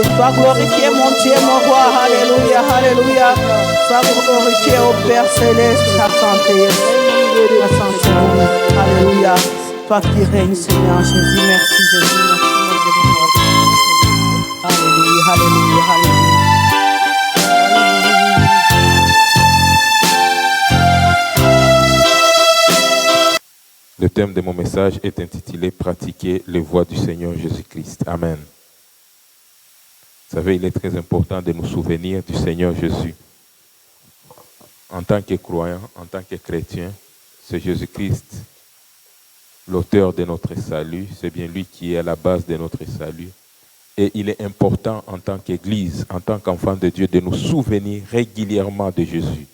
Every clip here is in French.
Sois glorifié, mon Dieu, mon roi. Alléluia, alléluia. Sois glorifié au Père Céleste, ta santé. Ta santé, alléluia. Toi qui règnes, Seigneur Jésus. Merci, Jésus. Merci, mon Dieu, mon roi. Alléluia, alléluia, alléluia. Le thème de mon message est intitulé « Pratiquer les voies du Seigneur Jésus-Christ ». Amen. Vous savez, il est très important de nous souvenir du Seigneur Jésus. En tant que croyant, en tant que chrétien, c'est Jésus-Christ, l'auteur de notre salut. C'est bien lui qui est à la base de notre salut. Et il est important en tant qu'Église, en tant qu'enfant de Dieu, de nous souvenir régulièrement de Jésus.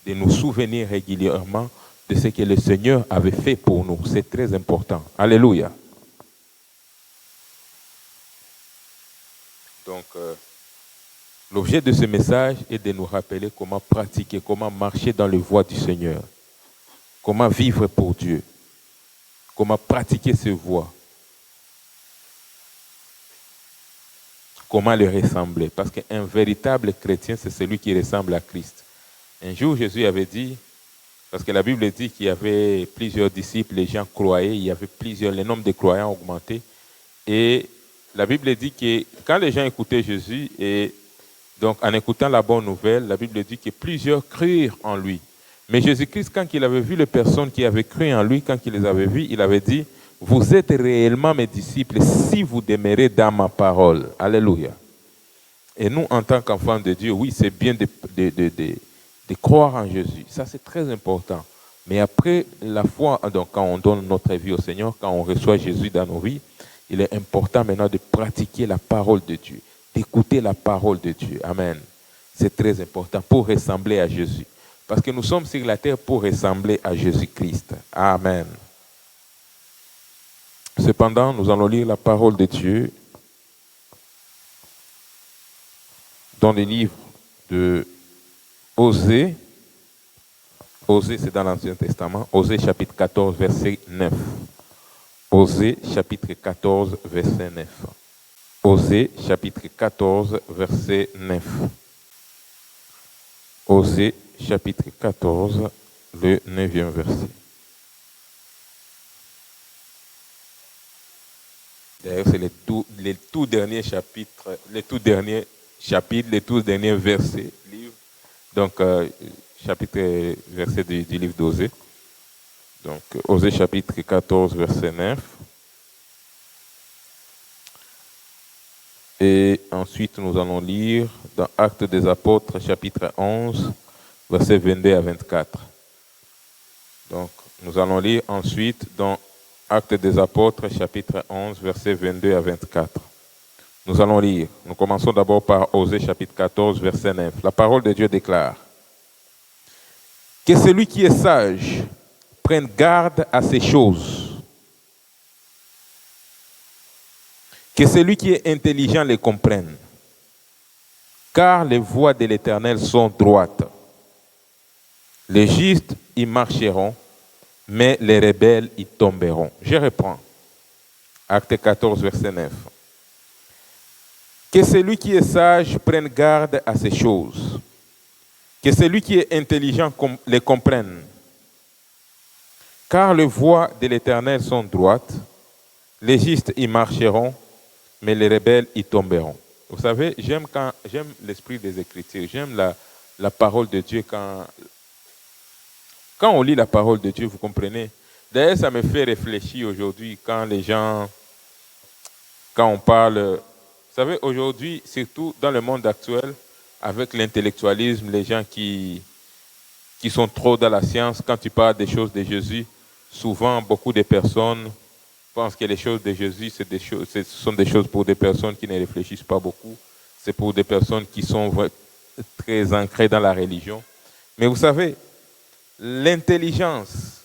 De nous souvenir régulièrement de ce que le Seigneur avait fait pour nous. C'est très important. Alléluia. Donc, l'objet de ce message est de nous rappeler comment pratiquer, comment marcher dans les voies du Seigneur, comment vivre pour Dieu, comment pratiquer ses voies, comment le ressembler. Parce qu'un véritable chrétien, c'est celui qui ressemble à Christ. Un jour, Jésus avait dit, parce que la Bible dit qu'il y avait plusieurs disciples, les gens croyaient, il y avait le nombre de croyants augmenté. Et la Bible dit que quand les gens écoutaient Jésus, et donc en écoutant la bonne nouvelle, la Bible dit que plusieurs crurent en lui. Mais Jésus-Christ, quand il avait vu les personnes qui avaient cru en lui, quand il les avait vues, il avait dit, « Vous êtes réellement mes disciples si vous demeurez dans ma parole. » Alléluia. Et nous, en tant qu'enfants de Dieu, oui, c'est bien de croire en Jésus. Ça, c'est très important. Mais après la foi, donc quand on donne notre vie au Seigneur, quand on reçoit Jésus dans nos vies, il est important maintenant de pratiquer la parole de Dieu, d'écouter la parole de Dieu. Amen. C'est très important pour ressembler à Jésus. Parce que nous sommes sur la terre pour ressembler à Jésus-Christ. Amen. Cependant, nous allons lire la parole de Dieu dans les livres de Osée. Osée, c'est dans l'Ancien Testament. Osée, chapitre 14, verset 9. Osée, chapitre 14, verset 9. Osée, chapitre 14, verset 9. Osée, chapitre 14, le 9e verset. D'ailleurs, c'est les tout derniers chapitres, les tout derniers versets, livre. Donc, chapitre, verset du livre d'Osée. Donc, Osée, chapitre 14, verset 9. Et ensuite, nous allons lire dans Actes des Apôtres, chapitre 11, versets 22 à 24. Donc, nous allons lire ensuite dans Actes des Apôtres, chapitre 11, versets 22 à 24. Nous allons lire. Nous commençons d'abord par Osée, chapitre 14, verset 9. La parole de Dieu déclare que celui qui est sage prenne garde à ces choses, que celui qui est intelligent les comprenne, car les voies de l'Éternel sont droites. Les justes y marcheront, mais les rebelles y tomberont. Je reprends. Acte 14, verset 9. Que celui qui est sage prenne garde à ces choses, que celui qui est intelligent les comprenne, car les voies de l'Éternel sont droites, les justes y marcheront, mais les rebelles y tomberont. Vous savez, j'aime l'esprit des Écritures, j'aime la parole de Dieu quand on lit la parole de Dieu, vous comprenez. D'ailleurs, ça me fait réfléchir aujourd'hui quand on parle. Vous savez, aujourd'hui, surtout dans le monde actuel, avec l'intellectualisme, les gens qui sont trop dans la science, quand tu parles des choses de Jésus, souvent, beaucoup de personnes pensent que les choses de Jésus, ce sont des choses pour des personnes qui ne réfléchissent pas beaucoup. C'est pour des personnes qui sont très ancrées dans la religion. Mais vous savez, l'intelligence,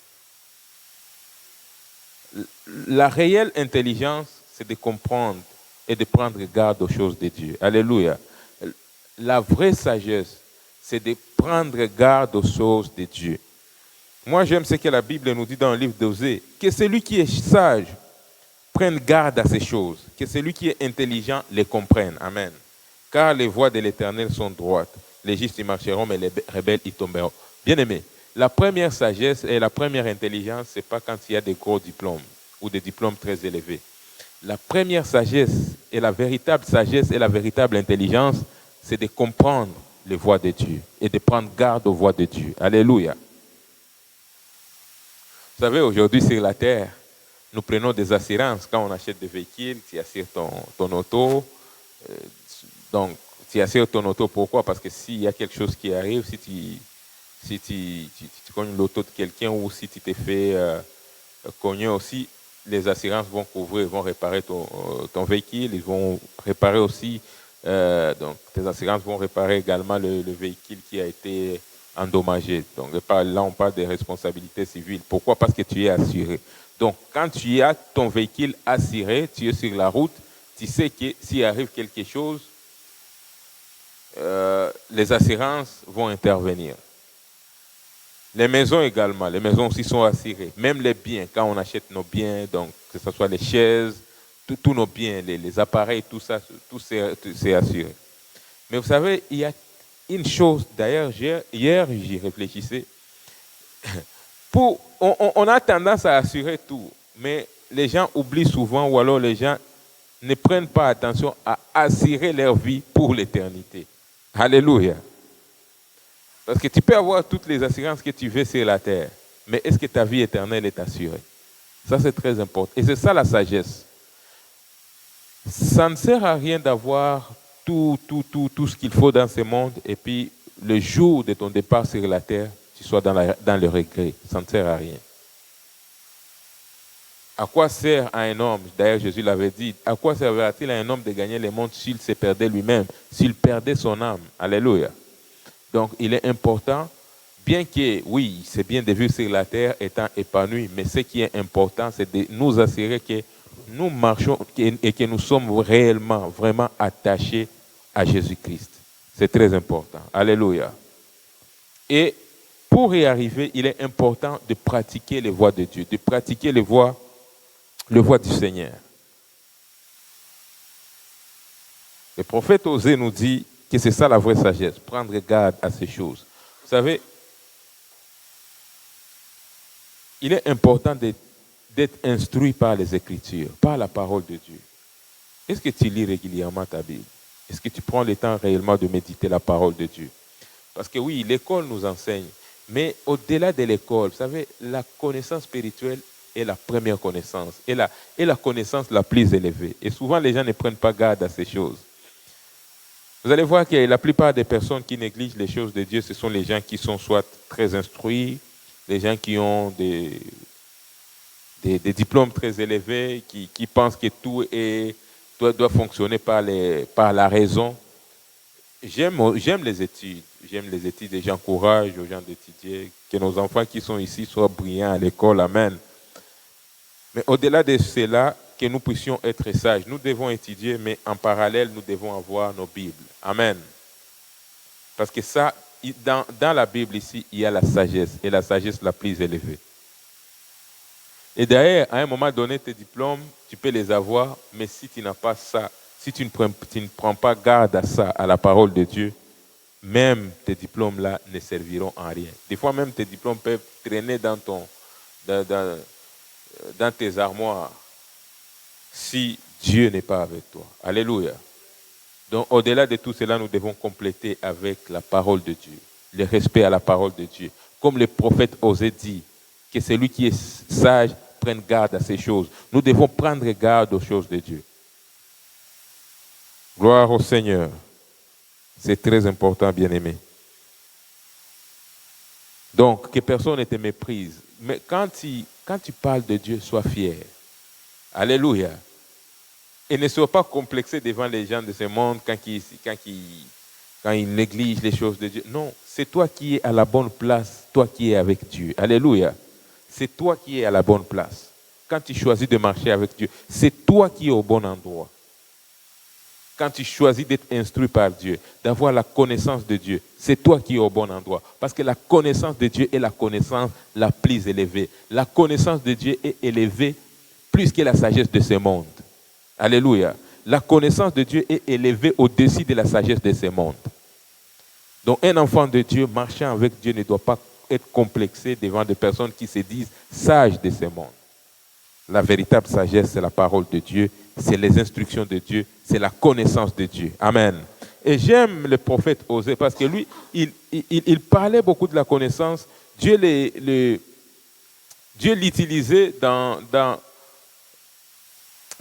la réelle intelligence, c'est de comprendre et de prendre garde aux choses de Dieu. Alléluia. La vraie sagesse, c'est de prendre garde aux choses de Dieu. Moi, j'aime ce que la Bible nous dit dans le livre d'Osée, que celui qui est sage prenne garde à ces choses, que celui qui est intelligent les comprenne. Amen. car les voies de l'Éternel sont droites. Les justes y marcheront, mais les rebelles y tomberont. Bien-aimés, la première sagesse et la première intelligence, ce n'est pas quand il y a des gros diplômes ou des diplômes très élevés. La première sagesse et la véritable intelligence, c'est de comprendre les voies de Dieu et de prendre garde aux voies de Dieu. Alléluia. Vous savez, aujourd'hui sur la terre, nous prenons des assurances. Quand on achète des véhicules, tu assures ton auto. Donc, tu assures ton auto, pourquoi? Parce que s'il y a quelque chose qui arrive, si tu cognes l'auto de quelqu'un ou si tu t'es fait cogner aussi, les assurances vont couvrir, vont réparer ton véhicule, ils vont réparer aussi, donc tes assurances vont réparer également le véhicule qui a été endommagé. Donc là, on parle des responsabilités civiles. Pourquoi? Parce que tu es assuré. Donc, quand tu as ton véhicule assuré, tu es sur la route, tu sais que s'il arrive quelque chose, les assurances vont intervenir. Les maisons également, les maisons aussi sont assurées. Même les biens, quand on achète nos biens, donc que ce soit les chaises, tous nos biens, les appareils, tout ça, tout c'est assuré. Mais vous savez, il y a une chose, d'ailleurs, hier j'y réfléchissais. On a tendance à assurer tout, mais les gens oublient souvent ou alors les gens ne prennent pas attention à assurer leur vie pour l'éternité. Alléluia. Parce que tu peux avoir toutes les assurances que tu veux sur la terre, mais est-ce que ta vie éternelle est assurée? Ça, c'est très important. Et c'est ça la sagesse. Ça ne sert à rien d'avoir tout ce qu'il faut dans ce monde et puis le jour de ton départ sur la terre, tu sois dans le regret. Ça ne sert à rien. À quoi sert à un homme, d'ailleurs Jésus l'avait dit, à quoi servira-t-il à un homme de gagner le monde s'il se perdait lui-même, s'il perdait son âme? Alléluia. Donc il est important, bien que, oui, c'est bien de vivre sur la terre étant épanoui, mais ce qui est important, c'est de nous assurer que nous marchons et que nous sommes réellement, vraiment attachés à Jésus-Christ. C'est très important. Alléluia. Et pour y arriver, il est important de pratiquer les voies de Dieu, de pratiquer les voies du Seigneur. Le prophète Osée nous dit que c'est ça la vraie sagesse, prendre garde à ces choses. Vous savez, il est important d'être instruit par les Écritures, par la parole de Dieu. Est-ce que tu lis régulièrement ta Bible? Est-ce que tu prends le temps réellement de méditer la parole de Dieu? Parce que oui, l'école nous enseigne, mais au-delà de l'école, vous savez, la connaissance spirituelle est la première connaissance, est la connaissance la plus élevée. Et souvent, les gens ne prennent pas garde à ces choses. Vous allez voir que la plupart des personnes qui négligent les choses de Dieu, ce sont les gens qui sont soit très instruits, les gens qui ont des diplômes très élevés, qui pensent que tout doit fonctionner par la raison. J'aime les études et j'encourage aux gens d'étudier, que nos enfants qui sont ici soient brillants à l'école, amen. Mais au-delà de cela, que nous puissions être sages. Nous devons étudier, mais en parallèle, nous devons avoir nos Bibles. Amen. Parce que ça, dans la Bible ici, il y a la sagesse, et la sagesse la plus élevée. Et d'ailleurs, à un moment donné, tes diplômes, tu peux les avoir, mais si tu n'as pas ça, si tu ne prends pas garde à ça, à la parole de Dieu, même tes diplômes-là ne serviront à rien. Des fois, même tes diplômes peuvent traîner dans tes armoires si Dieu n'est pas avec toi. Alléluia. Donc, au-delà de tout cela, nous devons compléter avec la parole de Dieu, le respect à la parole de Dieu. Comme le prophète Osée dit, que celui qui est sage prenne garde à ces choses. Nous devons prendre garde aux choses de Dieu. Gloire au Seigneur. C'est très important, bien-aimé. Donc, que personne ne te méprise. Mais quand tu parles de Dieu, sois fier. Alléluia. Et ne sois pas complexé devant les gens de ce monde quand ils négligent les choses de Dieu. Non, c'est toi qui es à la bonne place, toi qui es avec Dieu. Alléluia. C'est toi qui es à la bonne place. Quand tu choisis de marcher avec Dieu, c'est toi qui es au bon endroit. Quand tu choisis d'être instruit par Dieu, d'avoir la connaissance de Dieu, c'est toi qui es au bon endroit. Parce que la connaissance de Dieu est la connaissance la plus élevée. La connaissance de Dieu est élevée plus que la sagesse de ce monde. Alléluia. la connaissance de Dieu est élevée au-dessus de la sagesse de ce monde. Donc un enfant de Dieu marchant avec Dieu ne doit pas être complexé devant des personnes qui se disent sages de ce monde. La véritable sagesse, c'est la parole de Dieu, c'est les instructions de Dieu, c'est la connaissance de Dieu. Amen. Et j'aime le prophète Osée parce que lui, il parlait beaucoup de la connaissance. Dieu l'utilisait dans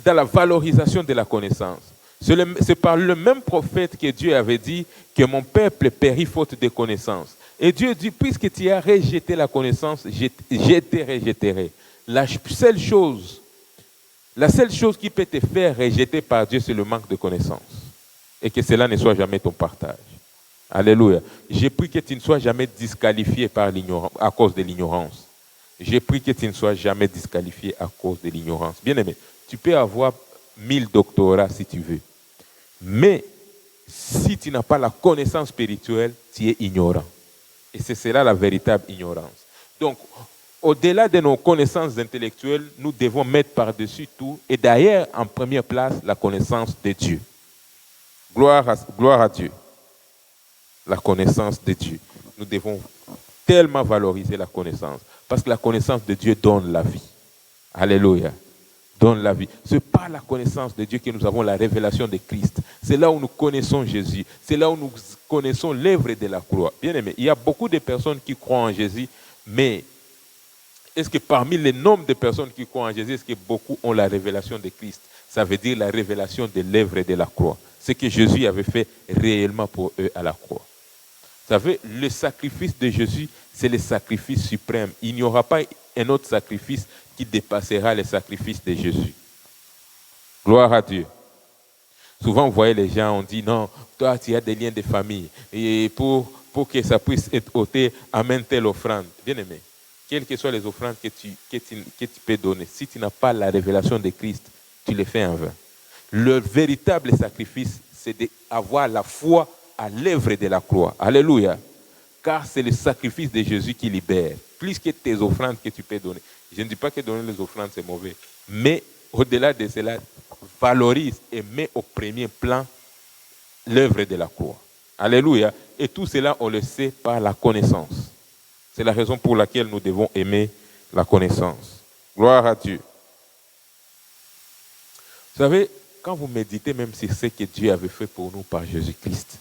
la valorisation de la connaissance. C'est par le même prophète que Dieu avait dit que mon peuple périt faute de connaissance. Et Dieu dit, puisque tu as rejeté la connaissance, je te rejetterai. La seule chose qui peut te faire rejeter par Dieu, c'est le manque de connaissance. Et que cela ne soit jamais ton partage. Alléluia. J'ai pris que tu ne sois jamais disqualifié à cause de l'ignorance. J'ai pris que tu ne sois jamais disqualifié à cause de l'ignorance. Bien-aimé, tu peux avoir 1000 doctorats si tu veux. Mais si tu n'as pas la connaissance spirituelle, tu es ignorant. Et c'est cela la véritable ignorance. Donc, au-delà de nos connaissances intellectuelles, nous devons mettre par-dessus tout, et d'ailleurs, en première place, la connaissance de Dieu. Gloire à Dieu. La connaissance de Dieu. Nous devons tellement valoriser la connaissance, parce que la connaissance de Dieu donne la vie. Alléluia. Donne la vie. C'est par la connaissance de Dieu que nous avons la révélation de Christ. C'est là où nous connaissons Jésus. C'est là où nous connaissons l'œuvre de la croix. Bien aimé, il y a beaucoup de personnes qui croient en Jésus, mais est-ce que parmi les nombres de personnes qui croient en Jésus, est-ce que beaucoup ont la révélation de Christ? Ça veut dire la révélation de l'œuvre de la croix. Ce que Jésus avait fait réellement pour eux à la croix. Vous savez, le sacrifice de Jésus, c'est le sacrifice suprême. Il n'y aura pas un autre sacrifice qui dépassera le sacrifice de Jésus. Gloire à Dieu. Souvent, vous voyez les gens, on dit, non, toi, tu as des liens de famille. Et pour que ça puisse être ôté, amène telle offrande. Bien aimé, quelles que soient les offrandes que tu peux donner, si tu n'as pas la révélation de Christ, tu les fais en vain. Le véritable sacrifice, c'est d'avoir la foi à l'œuvre de la croix. Alléluia. Car c'est le sacrifice de Jésus qui libère. Plus que tes offrandes que tu peux donner. Je ne dis pas que donner les offrandes, c'est mauvais. Mais au-delà de cela, valorise et met au premier plan l'œuvre de la croix. Alléluia. Et tout cela, on le sait par la connaissance. C'est la raison pour laquelle nous devons aimer la connaissance. Gloire à Dieu. Vous savez, quand vous méditez même sur ce que Dieu avait fait pour nous par Jésus-Christ,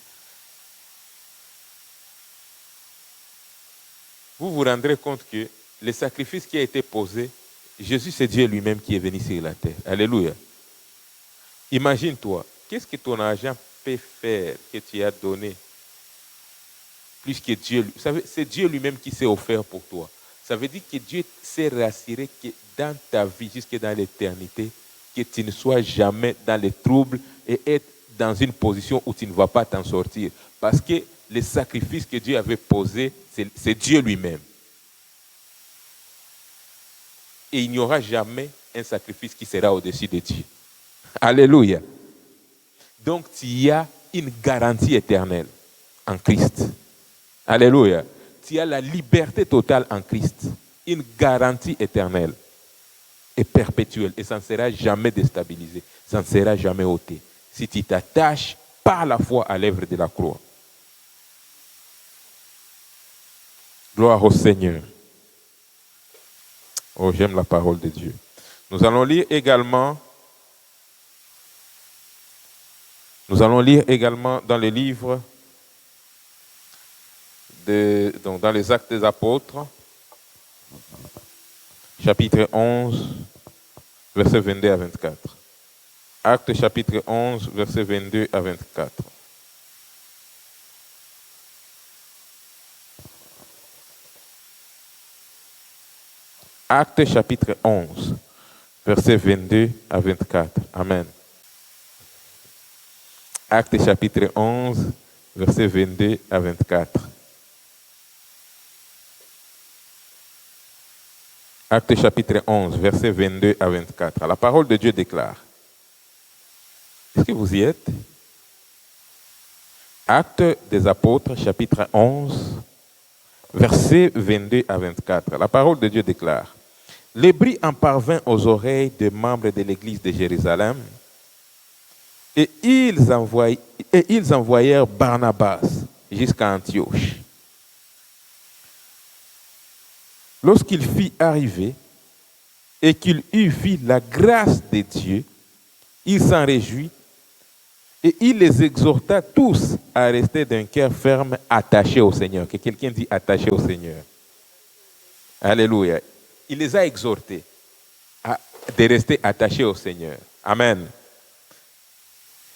vous vous rendrez compte que le sacrifice qui a été posé, Jésus, c'est Dieu lui-même qui est venu sur la terre. Alléluia. Imagine-toi, qu'est-ce que ton argent peut faire que tu as donné plus que Dieu? Vous savez, c'est Dieu lui-même qui s'est offert pour toi. Ça veut dire que Dieu s'est rassuré que dans ta vie, jusque dans l'éternité, que tu ne sois jamais dans les troubles et être dans une position où tu ne vas pas t'en sortir. Parce que le sacrifice que Dieu avait posé, c'est Dieu lui-même. Et il n'y aura jamais un sacrifice qui sera au-dessus de Dieu. Alléluia. Donc, tu as une garantie éternelle en Christ. Alléluia. Tu as la liberté totale en Christ. Une garantie éternelle et perpétuelle. Et ça ne sera jamais déstabilisé. Ça ne sera jamais ôté. Si tu t'attaches par la foi à l'œuvre de la croix. Gloire au Seigneur. Oh, j'aime la parole de Dieu. Nous allons lire également dans le livre dans les Actes des Apôtres, chapitre 11, versets 22 à 24. Actes chapitre 11, versets 22 à 24. Actes chapitre 11, versets 22 à 24. Amen. Actes chapitre 11, versets 22 à 24. Actes chapitre 11, versets 22 à 24. La parole de Dieu déclare. Est-ce que vous y êtes? Actes des Apôtres, chapitre 11, versets 22 à 24. La parole de Dieu déclare. Le bruit en parvint aux oreilles des membres de l'église de Jérusalem Et ils envoyèrent Barnabas jusqu'à Antioche. Lorsqu'il fit arriver et qu'il eut vu la grâce de Dieu, il s'en réjouit et il les exhorta tous à rester d'un cœur ferme, attaché au Seigneur. Que quelqu'un dit attaché au Seigneur. Alléluia. Il les a exhortés de rester attachés au Seigneur. Amen.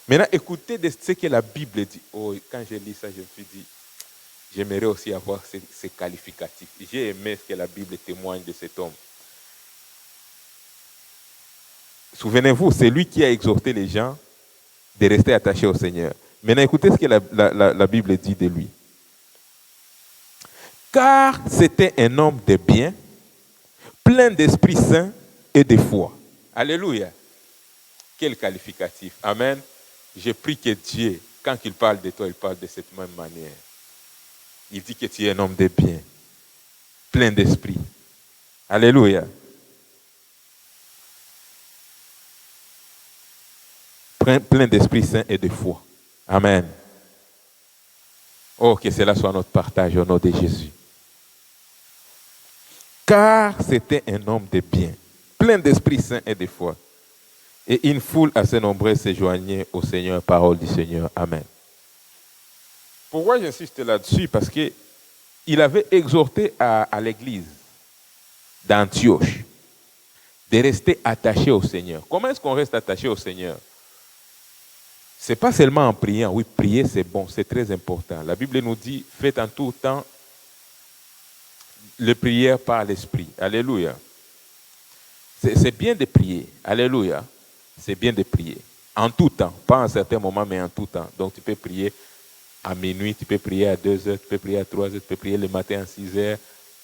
Maintenant, écoutez de ce que la Bible dit. Oh, quand j'ai lu ça, je me suis dit, j'aimerais aussi avoir ces qualificatifs. J'ai aimé ce que la Bible témoigne de cet homme. Souvenez-vous, c'est lui qui a exhorté les gens de rester attachés au Seigneur. Maintenant, écoutez ce que la Bible dit de lui. Car c'était un homme de bien, plein d'Esprit Saint et de foi. Alléluia. Quel qualificatif. Amen. Je prie que Dieu, quand il parle de toi, il parle de cette même manière. Il dit que tu es un homme de bien, plein d'esprit. Alléluia. Plein d'Esprit Saint et de foi. Amen. Oh, que cela soit notre partage au nom de Jésus. Car c'était un homme de bien, plein d'Esprit Saint et de foi. Et une foule assez nombreuse se joignait au Seigneur, parole du Seigneur. Amen. Pourquoi j'insiste là-dessus? Parce qu'il avait exhorté à l'église d'Antioche de rester attaché au Seigneur. Comment est-ce qu'on reste attaché au Seigneur? Ce n'est pas seulement en priant. Oui, prier c'est bon, c'est très important. La Bible nous dit, faites en tout temps les prières par l'Esprit. Alléluia. C'est bien de prier. Alléluia. C'est bien de prier. En tout temps. Pas en certains moments, mais en tout temps. Donc tu peux prier à minuit, tu peux prier à 2 heures, tu peux prier à 3 heures, tu peux prier le matin à 6 heures,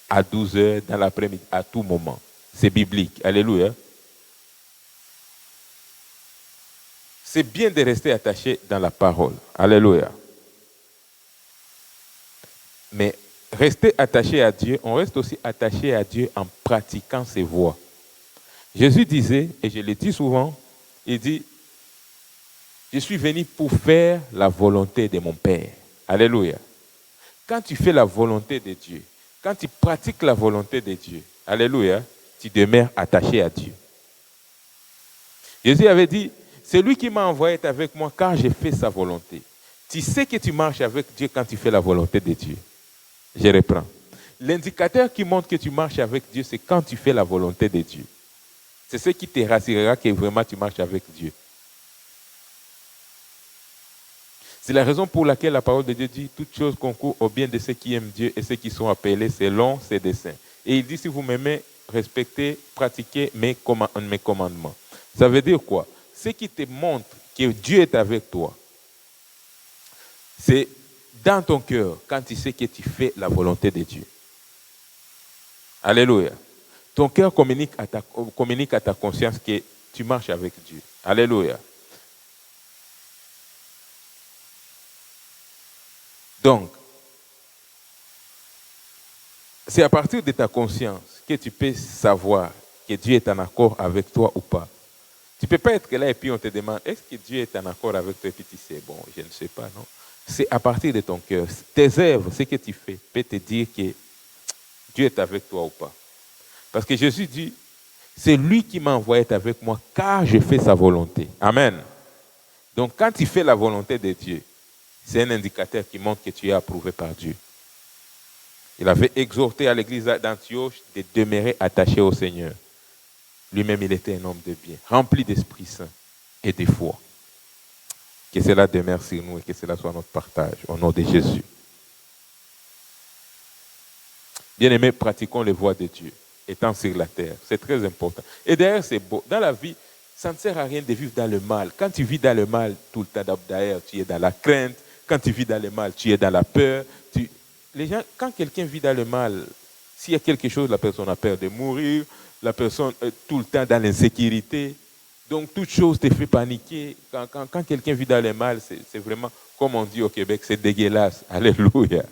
à 12 heures, dans l'après-midi, à tout moment. C'est biblique. Alléluia. C'est bien de rester attaché dans la parole. Alléluia. Mais rester attaché à Dieu, on reste aussi attaché à Dieu en pratiquant ses voies. Jésus disait, et je le dis souvent, il dit, je suis venu pour faire la volonté de mon Père. Alléluia. Quand tu fais la volonté de Dieu, quand tu pratiques la volonté de Dieu, alléluia, tu demeures attaché à Dieu. Jésus avait dit, c'est lui qui m'a envoyé avec moi car j'ai fait sa volonté. Tu sais que tu marches avec Dieu quand tu fais la volonté de Dieu. Je reprends. L'indicateur qui montre que tu marches avec Dieu, c'est quand tu fais la volonté de Dieu. C'est ce qui te rassurera que vraiment tu marches avec Dieu. C'est la raison pour laquelle la parole de Dieu dit « Toutes choses concourent au bien de ceux qui aiment Dieu et ceux qui sont appelés selon ses desseins. » Et il dit « Si vous m'aimez, respectez, pratiquez mes commandements. » Ça veut dire quoi? Ce qui te montre que Dieu est avec toi, c'est dans ton cœur quand tu sais que tu fais la volonté de Dieu. Alléluia. Ton cœur communique à ta conscience que tu marches avec Dieu. Alléluia. Donc, c'est à partir de ta conscience que tu peux savoir que Dieu est en accord avec toi ou pas. Tu ne peux pas être là et puis on te demande, est-ce que Dieu est en accord avec toi? Et puis tu sais, bon, je ne sais pas, non. C'est à partir de ton cœur. Tes œuvres, ce que tu fais, peut te dire que Dieu est avec toi ou pas. Parce que Jésus dit, c'est lui qui m'a envoyé avec moi, car je fais sa volonté. Amen. Donc quand tu fais la volonté de Dieu, c'est un indicateur qui montre que tu es approuvé par Dieu. Il avait exhorté à l'église d'Antioche de demeurer attaché au Seigneur. Lui-même, il était un homme de bien, rempli d'Esprit Saint et de foi. Que cela demeure sur nous et que cela soit notre partage au nom de Jésus. Bien-aimés, pratiquons les voies de Dieu, étant sur la terre. C'est très important. Et d'ailleurs, c'est beau. Dans la vie, ça ne sert à rien de vivre dans le mal. Quand tu vis dans le mal, tout le temps, d'ailleurs, tu es dans la crainte. Quand tu vis dans le mal, tu es dans la peur. Les gens, quand quelqu'un vit dans le mal, s'il y a quelque chose, la personne a peur de mourir, la personne est tout le temps dans l'insécurité. Donc, toute chose te fait paniquer. Quand quelqu'un vit dans le mal, c'est vraiment, comme on dit au Québec, c'est dégueulasse. Alléluia.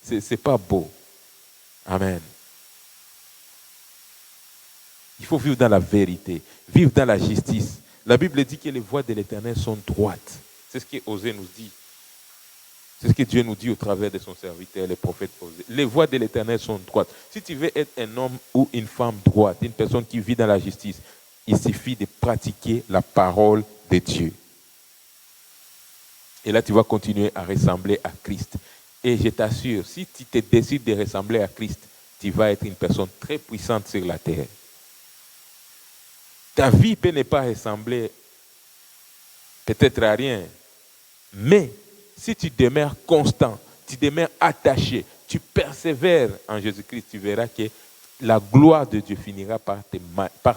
C'est pas beau. Amen. Il faut vivre dans la vérité, vivre dans la justice, La Bible dit que les voies de l'Éternel sont droites. C'est ce qu'Osée nous dit. C'est ce que Dieu nous dit au travers de son serviteur, les prophètes Osée. Les voies de l'Éternel sont droites. Si tu veux être un homme ou une femme droite, une personne qui vit dans la justice, il suffit de pratiquer la parole de Dieu. Et là, tu vas continuer à ressembler à Christ. Et je t'assure, si tu te décides de ressembler à Christ, tu vas être une personne très puissante sur la terre. Ta vie peut ne pas ressembler peut-être à rien, mais si tu demeures constant, tu demeures attaché, tu persévères en Jésus-Christ, tu verras que la gloire de Dieu finira par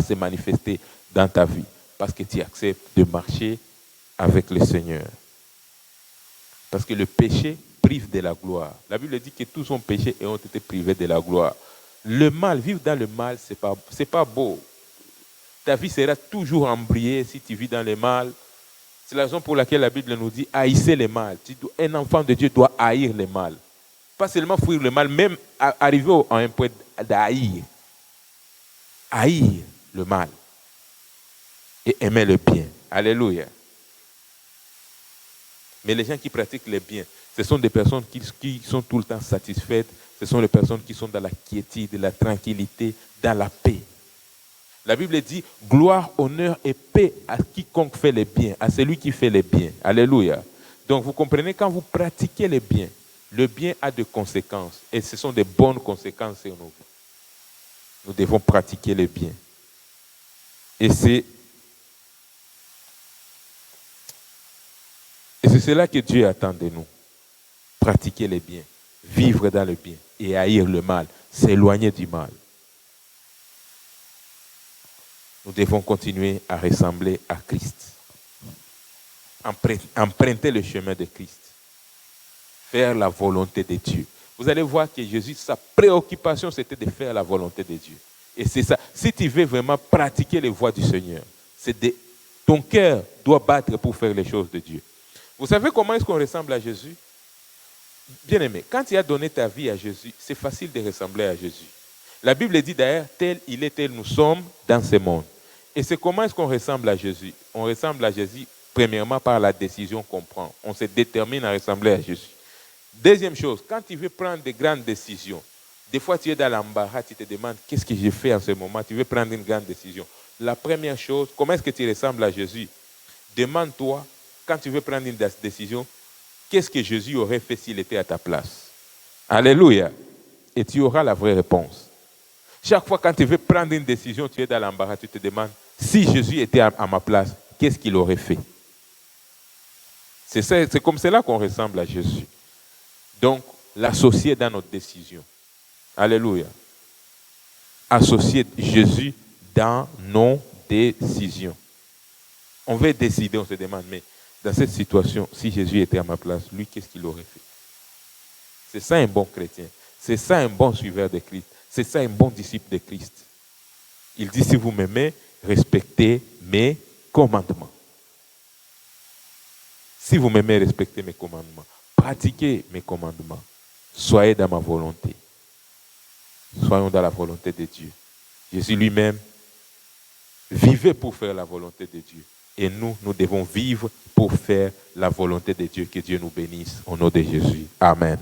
se manifester dans ta vie, parce que tu acceptes de marcher avec le Seigneur. Parce que le péché prive de la gloire. La Bible dit que tous ont péché et ont été privés de la gloire. Le mal, vivre dans le mal, c'est pas beau. Ta vie sera toujours embrouillée si tu vis dans le mal. C'est la raison pour laquelle la Bible nous dit haïssez le mal. Un enfant de Dieu doit haïr le mal. Pas seulement fuir le mal, même arriver à un point d'haïr. Haïr le mal. Et aimer le bien. Alléluia. Mais les gens qui pratiquent le bien, ce sont des personnes qui sont tout le temps satisfaites. Ce sont les personnes qui sont dans la quiétude, la tranquillité, dans la paix. La Bible dit gloire, honneur et paix à quiconque fait le bien, à celui qui fait le bien. Alléluia. Donc vous comprenez, quand vous pratiquez le bien a des conséquences. Et ce sont des bonnes conséquences sur nous. Nous devons pratiquer le bien. Et c'est cela que Dieu attend de nous. Pratiquer le bien, vivre dans le bien et haïr le mal, s'éloigner du mal. Nous devons continuer à ressembler à Christ. Emprunter le chemin de Christ. Faire la volonté de Dieu. Vous allez voir que Jésus, sa préoccupation, c'était de faire la volonté de Dieu. Et c'est ça. Si tu veux vraiment pratiquer les voies du Seigneur, ton cœur doit battre pour faire les choses de Dieu. Vous savez comment est-ce qu'on ressemble à Jésus? Bien-aimé, quand tu as donné ta vie à Jésus, c'est facile de ressembler à Jésus. La Bible dit d'ailleurs, tel il est, tel nous sommes dans ce monde. Et c'est comment est-ce qu'on ressemble à Jésus? On ressemble à Jésus, premièrement, par la décision qu'on prend. On se détermine à ressembler à Jésus. Deuxième chose, quand tu veux prendre de grandes décisions, des fois tu es dans l'embarras, tu te demandes, qu'est-ce que j'ai fait en ce moment? Tu veux prendre une grande décision. La première chose, comment est-ce que tu ressembles à Jésus? Demande-toi, quand tu veux prendre une décision, qu'est-ce que Jésus aurait fait s'il était à ta place? Alléluia. Et tu auras la vraie réponse. Chaque fois quand tu veux prendre une décision, tu es dans l'embarras, tu te demandes, si Jésus était à ma place, qu'est-ce qu'il aurait fait? C'est comme cela qu'on ressemble à Jésus. Donc, l'associer dans notre décision. Alléluia. Associer Jésus dans nos décisions. On veut décider, on se demande, mais dans cette situation, si Jésus était à ma place, lui, qu'est-ce qu'il aurait fait? C'est ça un bon chrétien. C'est ça un bon suiveur de Christ. C'est ça un bon disciple de Christ. Il dit, si vous m'aimez, respectez mes commandements. Si vous m'aimez, respectez mes commandements. Pratiquez mes commandements. Soyez dans ma volonté. Soyons dans la volonté de Dieu. Jésus lui-même vivait pour faire la volonté de Dieu. Et nous devons vivre pour faire la volonté de Dieu. Que Dieu nous bénisse au nom de Jésus. Amen.